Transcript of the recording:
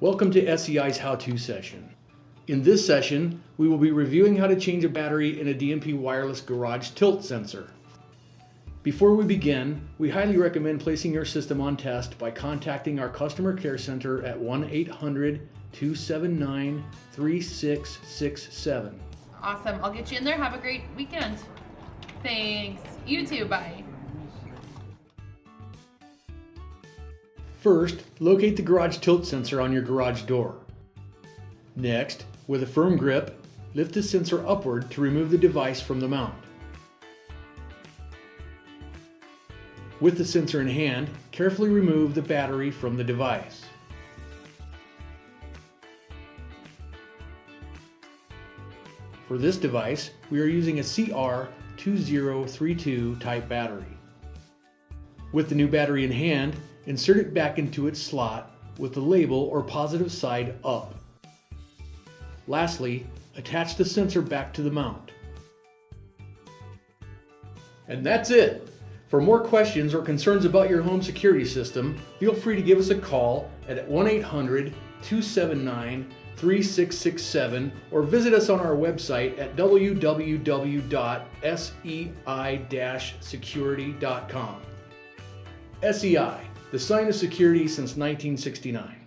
Welcome to SEI's How-To session. In this session, we will be reviewing how to change a battery in a DMP wireless garage tilt sensor. Before we begin, we highly recommend placing your system on test by contacting our customer care center at 1-800-279-3667. Awesome. I'll get you in there. Have a great weekend. Thanks. You too. Bye. First, locate the garage tilt sensor on your garage door. Next, with a firm grip, lift the sensor upward to remove the device from the mount. With the sensor in hand, carefully remove the battery from the device. For this device, we are using a CR2032 type battery. With the new battery in hand, insert it back into its slot with the label or positive side up. Lastly, attach the sensor back to the mount. And that's it! For more questions or concerns about your home security system, feel free to give us a call at 1-800-279-3667 or visit us on our website at www.sei-security.com. SEI, the sign of security since 1969.